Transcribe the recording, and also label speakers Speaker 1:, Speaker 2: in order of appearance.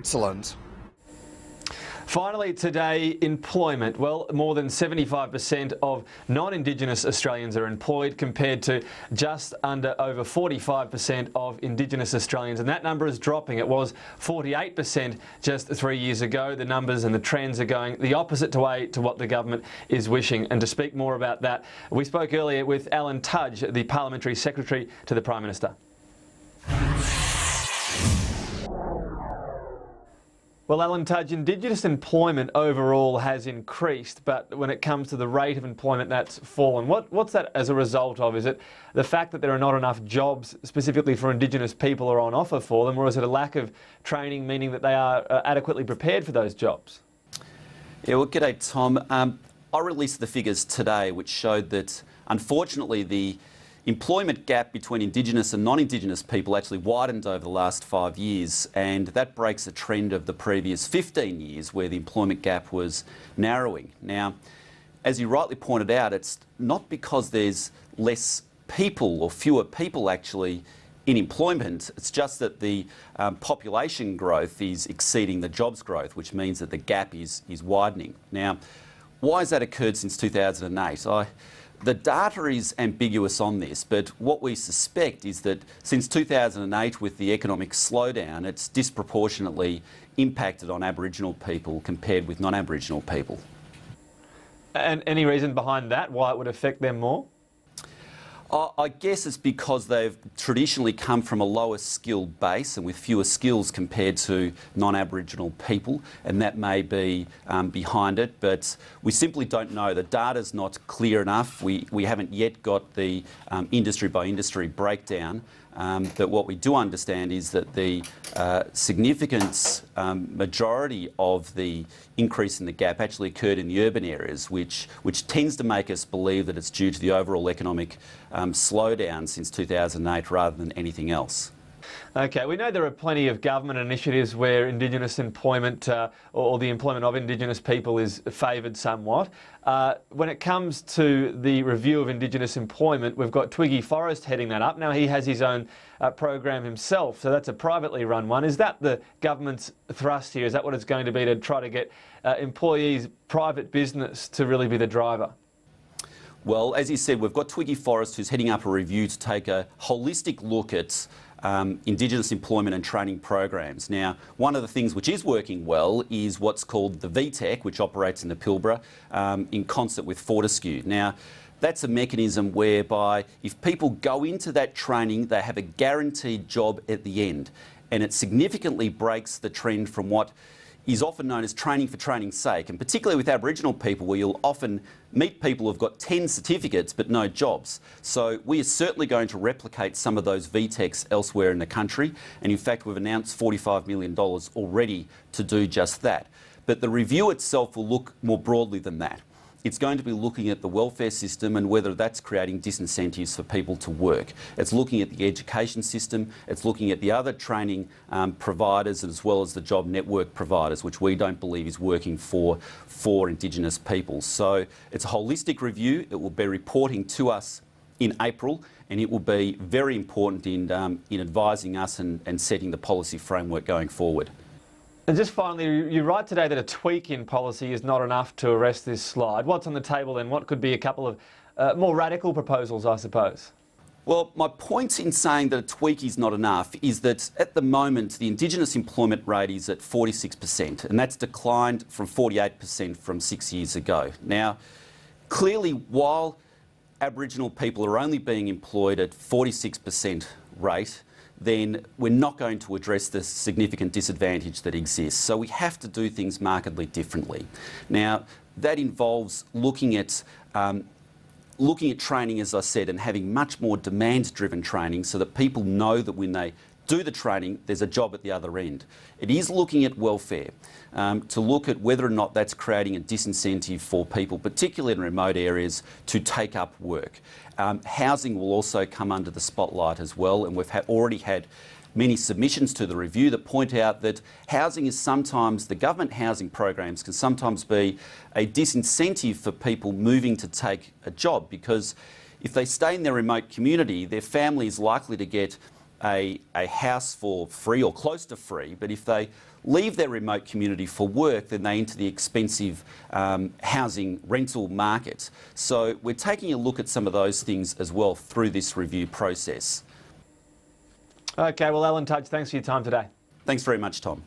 Speaker 1: Switzerland.
Speaker 2: Finally today, employment. Well, more than 75% of non-Indigenous Australians are employed compared to just over 45% of Indigenous Australians. And that number is dropping. It was 48% just 3 years ago. The numbers and the trends are going the opposite way to what the government is wishing. And to speak more about that, we spoke earlier with Tudge, the Parliamentary Secretary to the Prime Minister. Well, Tudge, Indigenous employment overall has increased, but when it comes to the rate of employment, that's fallen. What's that as a result of? Is it the fact that there are not enough jobs specifically for Indigenous people or on offer for them, or is it a lack of training, meaning that they are adequately prepared for those jobs?
Speaker 3: Yeah, well, g'day, Tom. I released the figures today which showed that, unfortunately, the employment gap between Indigenous and non-Indigenous people actually widened over the last 5 years, and that breaks a trend of the previous 15 years where the employment gap was narrowing. Now, as you rightly pointed out, it's not because there's less people or fewer people actually in employment, it's just that the population growth is exceeding the jobs growth, which means that the gap is widening. Now, why has that occurred since 2008? The data is ambiguous on this, but what we suspect is that since 2008, with the economic slowdown, it's disproportionately impacted on Aboriginal people compared with non-Aboriginal people.
Speaker 2: And any reason behind that, why it would affect them more?
Speaker 3: I guess it's because they've traditionally come from a lower skilled base and with fewer skills compared to non-Aboriginal people, and that may be behind it, but we simply don't know. The data's not clear enough. We haven't yet got the industry by industry breakdown, but what we do understand is that the significant majority of the increase in the gap actually occurred in the urban areas, which tends to make us believe that it's due to the overall economic slowdown since 2008 rather than anything else.
Speaker 2: Okay, we know there are plenty of government initiatives where Indigenous employment or the employment of Indigenous people is favoured somewhat. When it comes to the review of Indigenous employment, we've got Twiggy Forrest heading that up. Now, he has his own program himself, so that's a privately run one. Is that the government's thrust here? Is that what it's going to be, to try to get employees' private business to really be the driver?
Speaker 3: Well, as you said, we've got Twiggy Forrest who's heading up a review to take a holistic look at Indigenous employment and training programs. Now, one of the things which is working well is what's called the VTEC, which operates in the Pilbara in concert with Fortescue. Now, that's a mechanism whereby if people go into that training, they have a guaranteed job at the end, and it significantly breaks the trend from what is often known as training for training's sake, and particularly with Aboriginal people, where you'll often meet people who've got 10 certificates but no jobs. So we are certainly going to replicate some of those VTECs elsewhere in the country, and in fact we've announced $45 million already to do just that. But the review itself will look more broadly than that. It's going to be looking at the welfare system and whether that's creating disincentives for people to work. It's looking at the education system. It's looking at the other training providers as well as the job network providers, which we don't believe is working for Indigenous people. So it's a holistic review. It will be reporting to us in April, and it will be very important in advising us and setting the policy framework going forward.
Speaker 2: And just finally, you write today that a tweak in policy is not enough to arrest this slide. What's on the table then? What could be a couple of more radical proposals, I suppose?
Speaker 3: Well, my point in saying that a tweak is not enough is that at the moment the Indigenous employment rate is at 46%, and that's declined from 48% from 6 years ago. Now, clearly, while Aboriginal people are only being employed at 46% rate, then we're not going to address the significant disadvantage that exists. So we have to do things markedly differently. Now, that involves looking at training, as I said, and having much more demand-driven training so that people know that when they do the training, there's a job at the other end. It is looking at welfare, to look at whether or not that's creating a disincentive for people, particularly in remote areas, to take up work. Housing will also come under the spotlight as well, and we've already had many submissions to the review that point out that housing is sometimes, the government housing programs can sometimes be a disincentive for people moving to take a job, because if they stay in their remote community, their family is likely to get a house for free or close to free, but if they leave their remote community for work, then they enter the expensive housing rental market. So we're taking a look at some of those things as well through this review process.
Speaker 2: Okay, well, Alan Tudge, thanks for your time today.
Speaker 3: Thanks very much, Tom.